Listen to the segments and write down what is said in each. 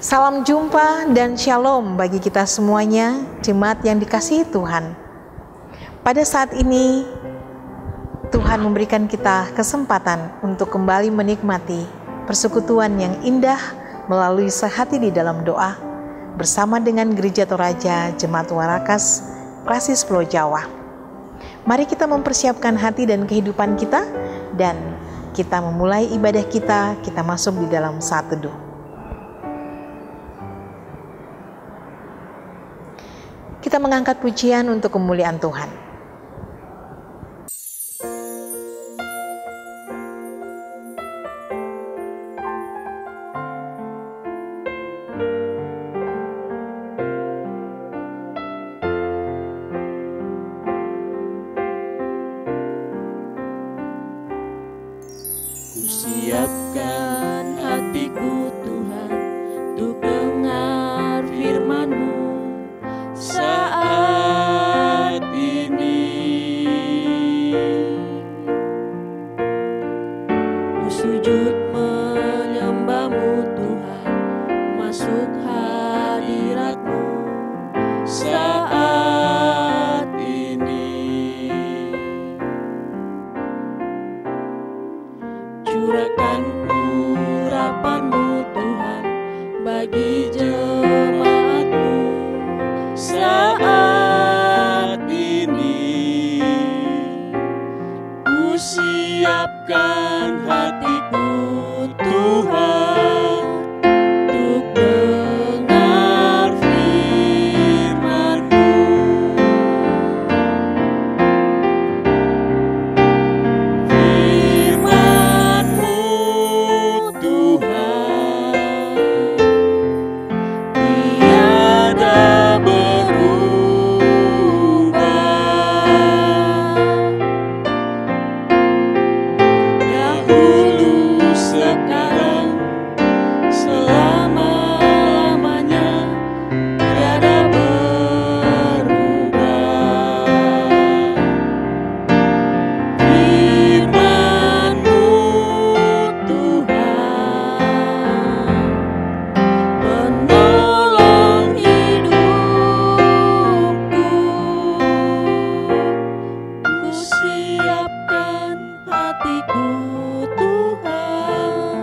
Salam jumpa dan shalom bagi kita semuanya, jemaat yang dikasihi Tuhan. Pada saat ini, Tuhan memberikan kita kesempatan untuk kembali menikmati persekutuan yang indah melalui sehati di dalam doa bersama dengan Gereja Toraja Jemaat Warakas Prasis Pulau Jawa. Mari kita mempersiapkan hati dan kehidupan kita dan kita memulai ibadah kita masuk di dalam saat teduh. Kita mengangkat pujian untuk kemuliaan Tuhan. Siapkan hatiku Tuhan untuk dengar firman-Mu saat ini. Ku sujud menyembah-Mu Tuhan, masuk hadirat-Mu saat ini. Curahkan urapan-Mu Tuhan bagi jemaat-Mu saat ini. Ku siapkan hatiku Tuhan untuk dengar firman-Mu. Firman-Mu Tuhan tiada berubah, dahulu sekarang selama-lamanya tiada berubah. Firman-Mu Tuhan penolong hidupku. Ku siapkan hatiku Tuhan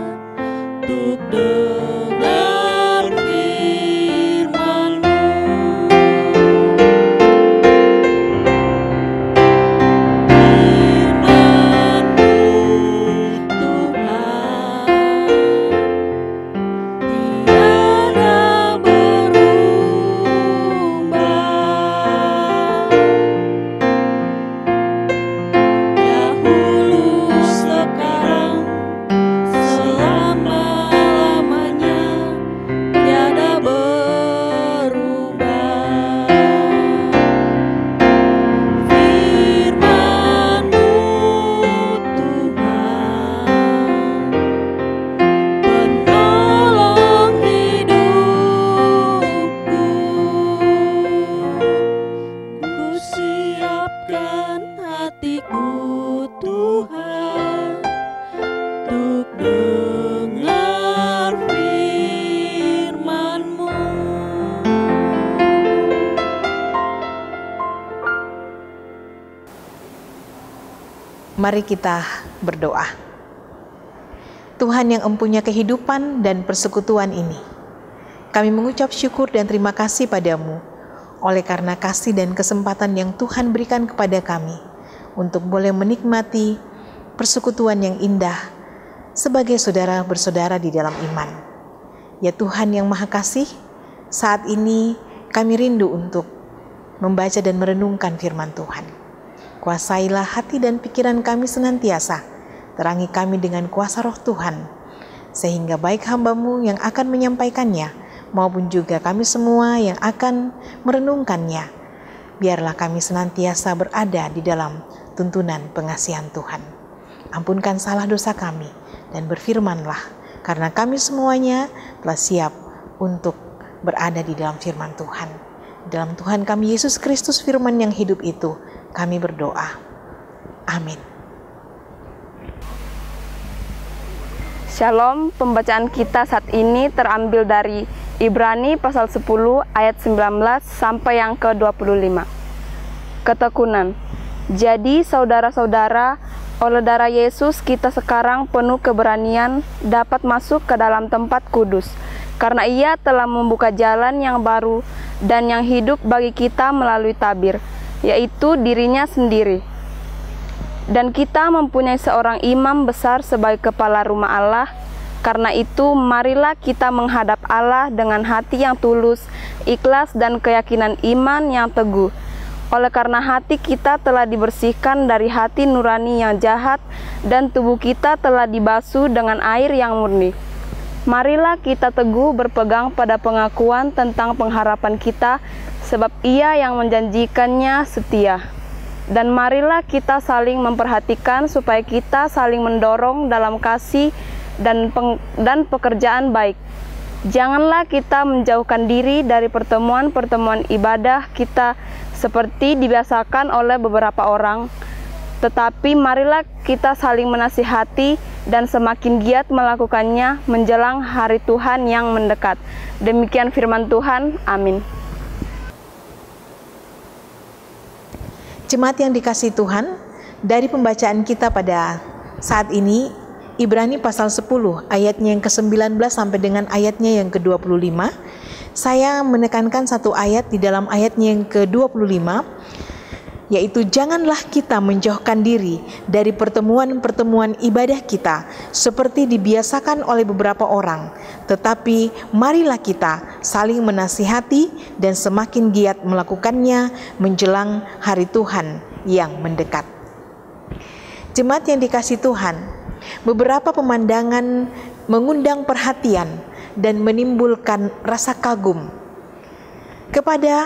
untuk dengar firman-Mu. Firman-Mu Tuhan tiada berubah, dahulu sekarang selama-lamanya tiada berubah. Firman-Mu Tuhan penolong hidupku. Ku siapkan hatiku Tuhan untuk dengar firman-Mu. Mari kita berdoa. Tuhan yang empunya kehidupan dan persekutuan ini, kami mengucap syukur dan terima kasih padamu oleh karena kasih dan kesempatan yang Tuhan berikan kepada kami untuk boleh menikmati persekutuan yang indah sebagai saudara bersaudara di dalam iman. Ya Tuhan yang Maha Kasih, saat ini kami rindu untuk membaca dan merenungkan firman Tuhan. Kuasailah hati dan pikiran kami senantiasa, terangi kami dengan kuasa roh Tuhan, sehingga baik hamba-Mu yang akan menyampaikannya, maupun juga kami semua yang akan merenungkannya, biarlah kami senantiasa berada di dalam tuntunan pengasihan Tuhan. Ampunkan salah dosa kami, dan berfirmanlah, karena kami semuanya telah siap untuk berada di dalam firman Tuhan. Dalam Tuhan kami Yesus Kristus firman yang hidup itu, kami berdoa. Amin. Shalom, pembacaan kita saat ini terambil dari Ibrani pasal 10 ayat 19 sampai yang ke-25. Ketekunan. Jadi saudara-saudara, oleh darah Yesus kita sekarang penuh keberanian dapat masuk ke dalam tempat kudus, karena Ia telah membuka jalan yang baru dan yang hidup bagi kita melalui tabir, yaitu dirinya sendiri. Dan kita mempunyai seorang imam besar sebagai kepala rumah Allah. Karena itu, marilah kita menghadap Allah dengan hati yang tulus, ikhlas, dan keyakinan iman yang teguh. Oleh karena hati kita telah dibersihkan dari hati nurani yang jahat, dan tubuh kita telah dibasuh dengan air yang murni. Marilah kita teguh berpegang pada pengakuan tentang pengharapan kita, sebab Ia yang menjanjikannya setia. Dan marilah kita saling memperhatikan supaya kita saling mendorong dalam kasih dan pekerjaan baik. Janganlah kita menjauhkan diri dari pertemuan-pertemuan ibadah kita seperti dibiasakan oleh beberapa orang, tetapi marilah kita saling menasihati dan semakin giat melakukannya menjelang hari Tuhan yang mendekat. Demikian firman Tuhan. Amin. Jemaat yang dikasihi Tuhan, dari pembacaan kita pada saat ini, Ibrani pasal 10 ayatnya yang ke-19 sampai dengan ayatnya yang ke-25. Saya menekankan satu ayat di dalam ayatnya yang ke-25, yaitu janganlah kita menjauhkan diri dari pertemuan-pertemuan ibadah kita seperti dibiasakan oleh beberapa orang, tetapi marilah kita saling menasihati dan semakin giat melakukannya menjelang hari Tuhan yang mendekat. Jemaat yang dikasihi Tuhan, beberapa pemandangan mengundang perhatian dan menimbulkan rasa kagum kepada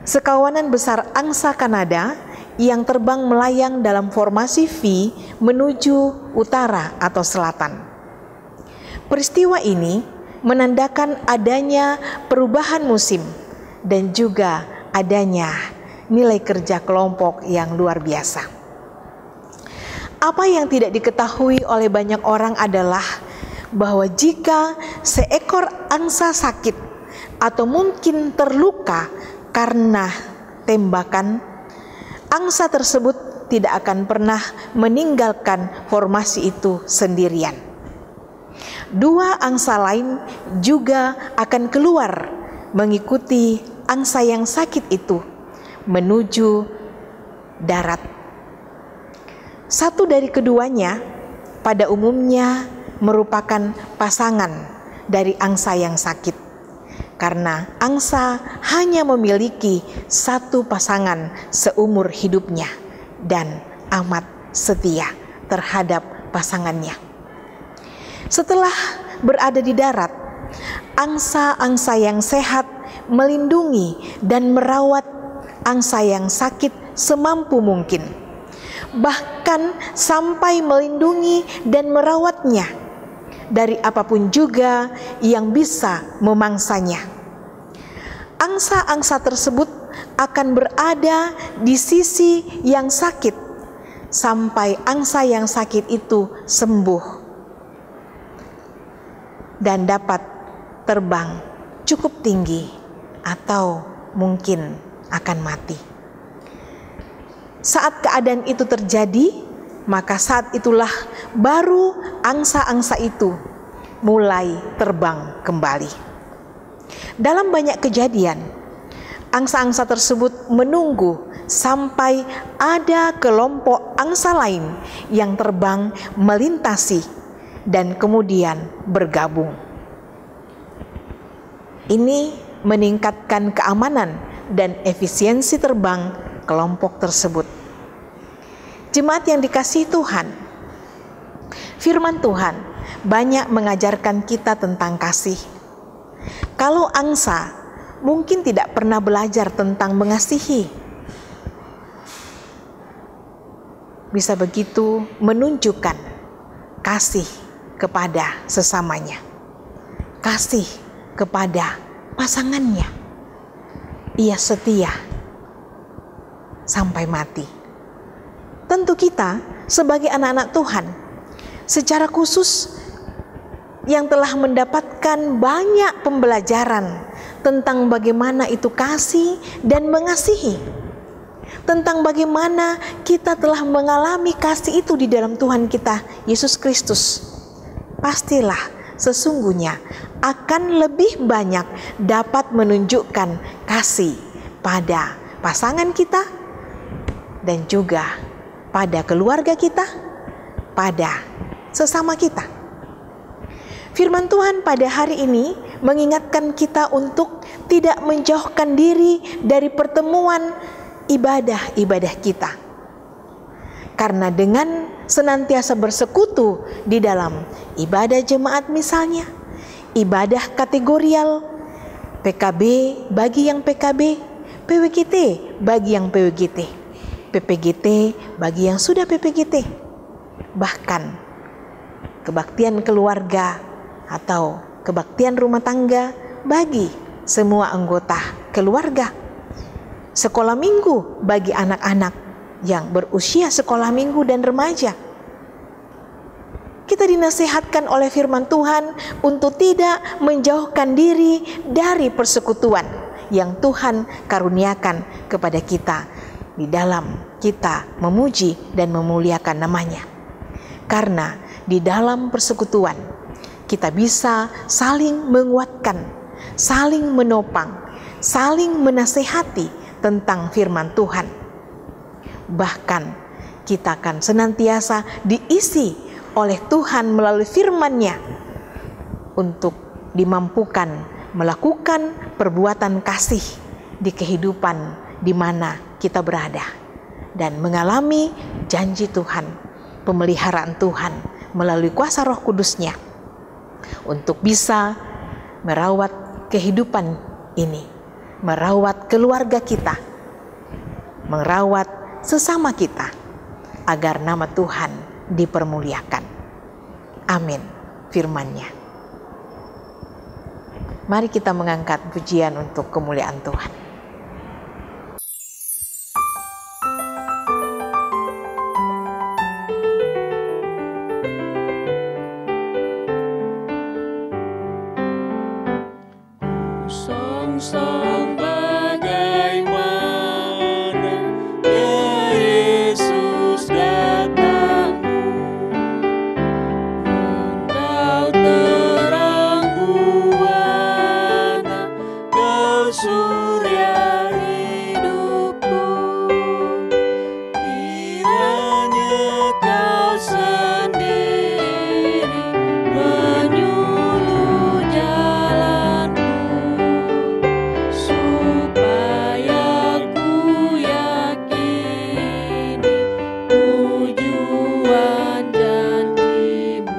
sekawanan besar angsa Kanada yang terbang melayang dalam formasi V menuju utara atau selatan. Peristiwa ini menandakan adanya perubahan musim dan juga adanya nilai kerja kelompok yang luar biasa. Apa yang tidak diketahui oleh banyak orang adalah bahwa jika seekor angsa sakit atau mungkin terluka karena tembakan, angsa tersebut tidak akan pernah meninggalkan formasi itu sendirian. Dua angsa lain juga akan keluar mengikuti angsa yang sakit itu menuju darat. Satu dari keduanya pada umumnya merupakan pasangan dari angsa yang sakit, karena angsa hanya memiliki satu pasangan seumur hidupnya dan amat setia terhadap pasangannya. Setelah berada di darat, angsa-angsa yang sehat melindungi dan merawat angsa yang sakit semampu mungkin, bahkan sampai melindungi dan merawatnya dari apapun juga yang bisa memangsanya. Angsa-angsa tersebut akan berada di sisi yang sakit sampai angsa yang sakit itu sembuh dan dapat terbang cukup tinggi atau mungkin akan mati. Saat keadaan itu terjadi, maka saat itulah baru angsa-angsa itu mulai terbang kembali. Dalam banyak kejadian, angsa-angsa tersebut menunggu sampai ada kelompok angsa lain yang terbang melintasi dan kemudian bergabung. Ini meningkatkan keamanan dan efisiensi terbang kelompok tersebut. Jemaat yang dikasihi Tuhan, firman Tuhan banyak mengajarkan kita tentang kasih. Kalau angsa mungkin tidak pernah belajar tentang mengasihi, bisa begitu menunjukkan kasih kepada sesamanya, kasih kepada pasangannya. Ia setia sampai mati. Tentu kita sebagai anak-anak Tuhan secara khusus yang telah mendapatkan banyak pembelajaran tentang bagaimana itu kasih dan mengasihi, tentang bagaimana kita telah mengalami kasih itu di dalam Tuhan kita Yesus Kristus, pastilah sesungguhnya akan lebih banyak dapat menunjukkan kasih pada pasangan kita dan juga pada keluarga kita, pada sesama kita. Firman Tuhan pada hari ini mengingatkan kita untuk tidak menjauhkan diri dari pertemuan ibadah-ibadah kita. Karena dengan senantiasa bersekutu di dalam ibadah jemaat misalnya, ibadah kategorial, PKB bagi yang PKB, PWGT bagi yang PWGT, PPGT bagi yang sudah PPGT, bahkan kebaktian keluarga atau kebaktian rumah tangga bagi semua anggota keluarga, sekolah minggu bagi anak-anak yang berusia sekolah minggu dan remaja. Kita dinasihatkan oleh firman Tuhan untuk tidak menjauhkan diri dari persekutuan yang Tuhan karuniakan kepada kita di dalam kita memuji dan memuliakan namanya. Karena di dalam persekutuan kita bisa saling menguatkan, saling menopang, saling menasehati tentang firman Tuhan. Bahkan kita akan senantiasa diisi oleh Tuhan melalui firman-Nya untuk dimampukan melakukan perbuatan kasih di kehidupan di mana kita berada dan mengalami janji Tuhan, pemeliharaan Tuhan melalui kuasa Roh Kudus-Nya untuk bisa merawat kehidupan ini, merawat keluarga kita, merawat sesama kita, agar nama Tuhan dipermuliakan. Amin. Firman-Nya. Mari kita mengangkat pujian untuk kemuliaan Tuhan. Song bagaimana ya Yesus datangmu, Engkau terang buana, Kau surya hidupku. Kiranya Kau sendiri menyuluh jalanku, supaya ku yakini tujuan janji-Mu.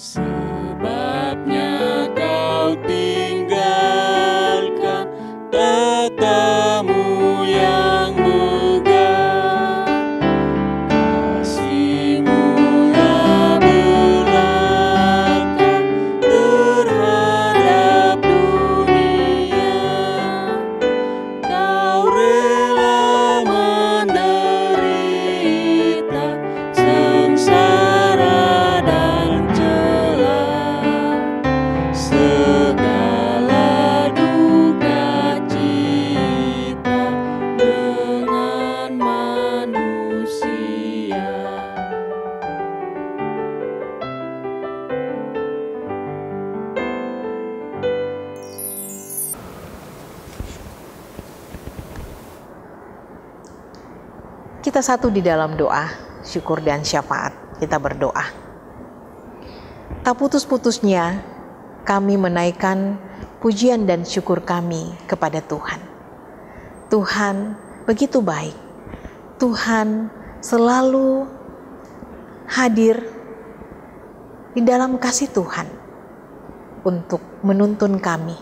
Sebabnya Kau tinggalkan tatamu yang megah, kasih-Mu lah belaka terhadap dunia. Kau rela menderita sengsara dan celah, segala duka cita dengan manusia. Kita satu di dalam doa, syukur dan syafaat. Kita berdoa. Tak putus-putusnya kami menaikkan pujian dan syukur kami kepada Tuhan. Tuhan begitu baik. Tuhan selalu hadir di dalam kasih Tuhan untuk menuntun kami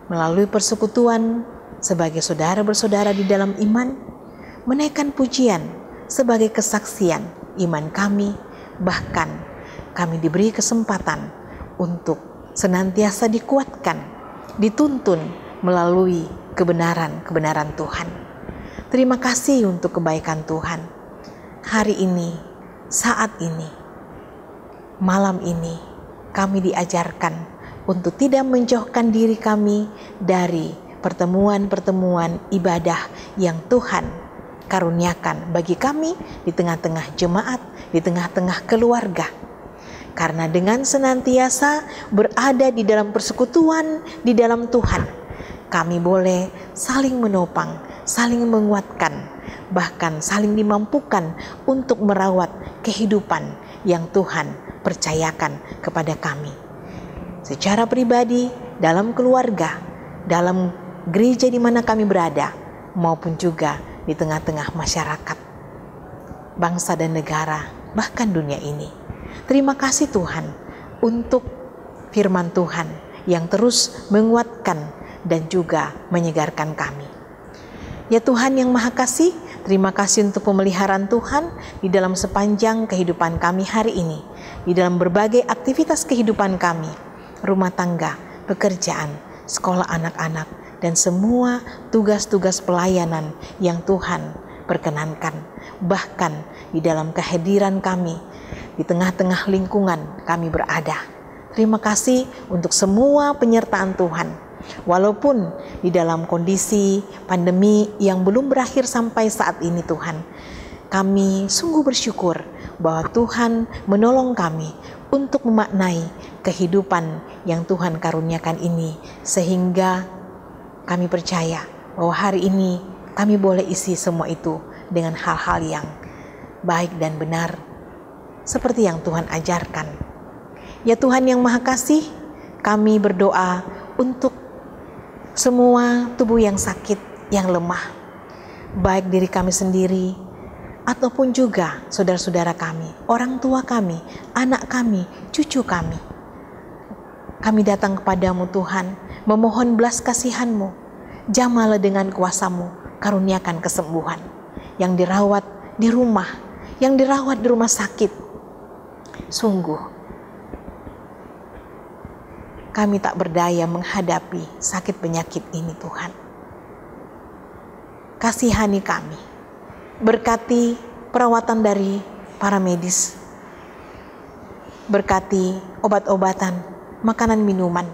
melalui persekutuan sebagai saudara bersaudara di dalam iman, menaikkan pujian sebagai kesaksian iman kami, bahkan kami diberi kesempatan untuk senantiasa dikuatkan, dituntun melalui kebenaran-kebenaran Tuhan. Terima kasih untuk kebaikan Tuhan. Hari ini, saat ini, malam ini, kami diajarkan untuk tidak menjauhkan diri kami dari pertemuan-pertemuan ibadah yang Tuhan karuniakan bagi kami di tengah-tengah jemaat, di tengah-tengah keluarga. Karena dengan senantiasa berada di dalam persekutuan di dalam Tuhan, kami boleh saling menopang, saling menguatkan, bahkan saling dimampukan untuk merawat kehidupan yang Tuhan percayakan kepada kami. Secara pribadi, dalam keluarga, dalam gereja di mana kami berada, maupun juga di tengah-tengah masyarakat, bangsa dan negara, bahkan dunia ini. Terima kasih Tuhan untuk firman Tuhan yang terus menguatkan dan juga menyegarkan kami. Ya Tuhan yang Maha Kasih, terima kasih untuk pemeliharaan Tuhan di dalam sepanjang kehidupan kami hari ini, di dalam berbagai aktivitas kehidupan kami, rumah tangga, pekerjaan, sekolah anak-anak, dan semua tugas-tugas pelayanan yang Tuhan perkenankan. Bahkan di dalam kehadiran kami, di tengah-tengah lingkungan kami berada. Terima kasih untuk semua penyertaan Tuhan. Walaupun di dalam kondisi pandemi yang belum berakhir sampai saat ini Tuhan, kami sungguh bersyukur bahwa Tuhan menolong kami untuk memaknai kehidupan yang Tuhan karuniakan ini, sehingga kami percaya bahwa hari ini kami boleh isi semua itu dengan hal-hal yang baik dan benar seperti yang Tuhan ajarkan. Ya Tuhan yang Maha Kasih, kami berdoa untuk semua tubuh yang sakit, yang lemah, baik diri kami sendiri ataupun juga saudara-saudara kami, orang tua kami, anak kami, cucu kami. Kami datang kepadamu Tuhan, memohon belas kasihan-Mu, jamalah dengan kuasa-Mu, karuniakan kesembuhan. Yang dirawat di rumah, yang dirawat di rumah sakit, sungguh kami tak berdaya menghadapi sakit penyakit ini Tuhan. Kasihani kami, berkati perawatan dari para medis, berkati obat-obatan, makanan minuman,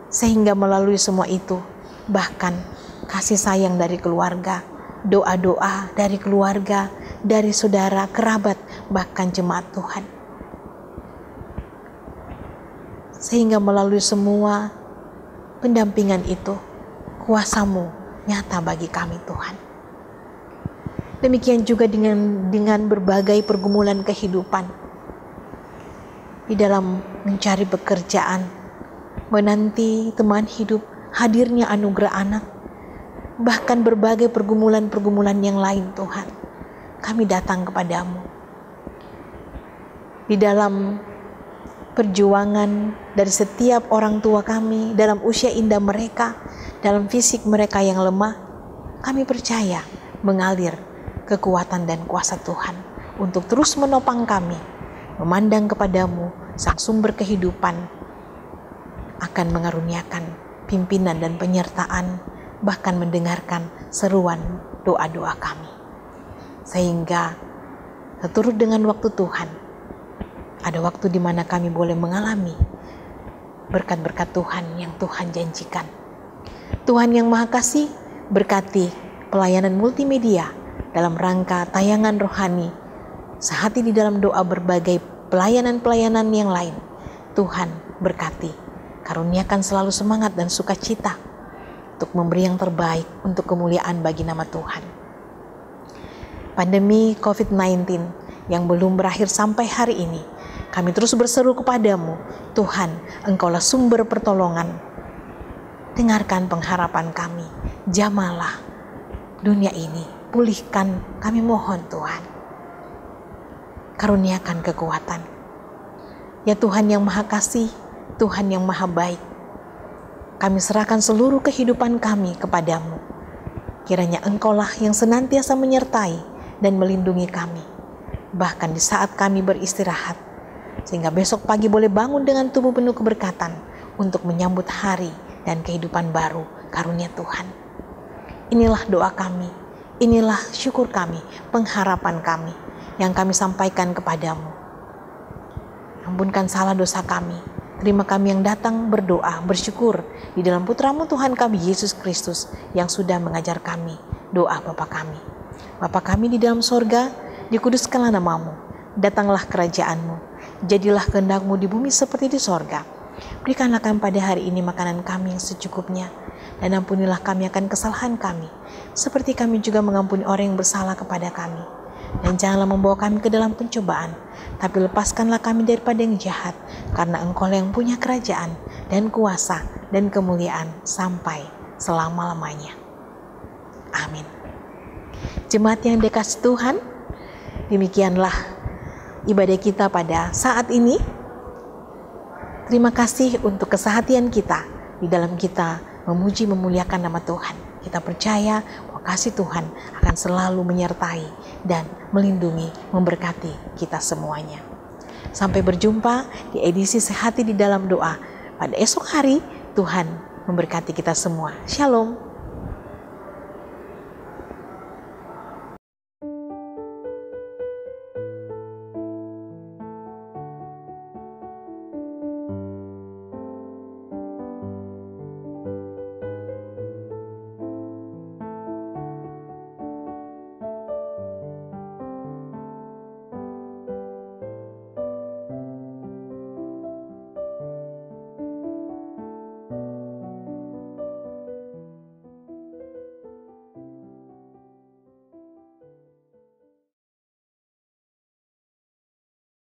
sehingga melalui semua itu, bahkan kasih sayang dari keluarga, doa-doa dari keluarga, dari saudara, kerabat, bahkan jemaat Tuhan. Sehingga melalui semua pendampingan itu, kuasa-Mu nyata bagi kami Tuhan. Demikian juga dengan berbagai pergumulan kehidupan, di dalam mencari pekerjaan, menanti teman hidup, hadirnya anugerah anak, bahkan berbagai pergumulan-pergumulan yang lain Tuhan, kami datang kepadamu. Di dalam perjuangan dari setiap orang tua kami, dalam usia indah mereka, dalam fisik mereka yang lemah, kami percaya mengalir kekuatan dan kuasa Tuhan untuk terus menopang kami, memandang kepadamu, Sang Sumber kehidupan, akan mengaruniakan pimpinan dan penyertaan, bahkan mendengarkan seruan doa-doa kami. Sehingga seturut dengan waktu Tuhan, ada waktu di mana kami boleh mengalami berkat-berkat Tuhan yang Tuhan janjikan. Tuhan yang Maha Kasih, berkati pelayanan multimedia dalam rangka tayangan rohani, sehati di dalam doa berbagai pelayanan-pelayanan yang lain. Tuhan berkati, karuniakan selalu semangat dan sukacita untuk memberi yang terbaik untuk kemuliaan bagi nama Tuhan. Pandemi COVID-19 yang belum berakhir sampai hari ini, kami terus berseru kepadamu, Tuhan, Engkaulah sumber pertolongan. Dengarkan pengharapan kami, jamalah dunia ini, pulihkan kami mohon Tuhan. Karuniakan kekuatan. Ya Tuhan yang Maha Kasih, Tuhan yang Maha Baik, kami serahkan seluruh kehidupan kami kepadamu. Kiranya Engkaulah yang senantiasa menyertai dan melindungi kami, bahkan di saat kami beristirahat, sehingga besok pagi boleh bangun dengan tubuh penuh keberkatan untuk menyambut hari dan kehidupan baru karunia Tuhan. Inilah doa kami, inilah syukur kami, pengharapan kami yang kami sampaikan kepadamu. Ampunkan salah dosa kami. Terima kami yang datang berdoa, bersyukur di dalam putra-Mu Tuhan kami Yesus Kristus yang sudah mengajar kami doa Bapa kami. Bapa kami di dalam sorga, dikuduskanlah nama-Mu, datanglah kerajaan-Mu, jadilah kehendak-Mu di bumi seperti di sorga. Berikanlah kami pada hari ini makanan kami yang secukupnya, dan ampunilah kami akan kesalahan kami, seperti kami juga mengampuni orang yang bersalah kepada kami. Dan janganlah membawa kami ke dalam pencobaan, tapi lepaskanlah kami daripada yang jahat, karena Engkau yang punya kerajaan dan kuasa dan kemuliaan sampai selama-lamanya. Amin. Jemaat yang dikasihi Tuhan, demikianlah ibadah kita pada saat ini. Terima kasih untuk kesehatian kita di dalam kita memuji memuliakan nama Tuhan. Kita percaya bahwa kasih Tuhan akan selalu menyertai dan melindungi, memberkati kita semuanya. Sampai berjumpa di edisi Sehati di dalam Doa pada esok hari. Tuhan memberkati kita semua. Shalom.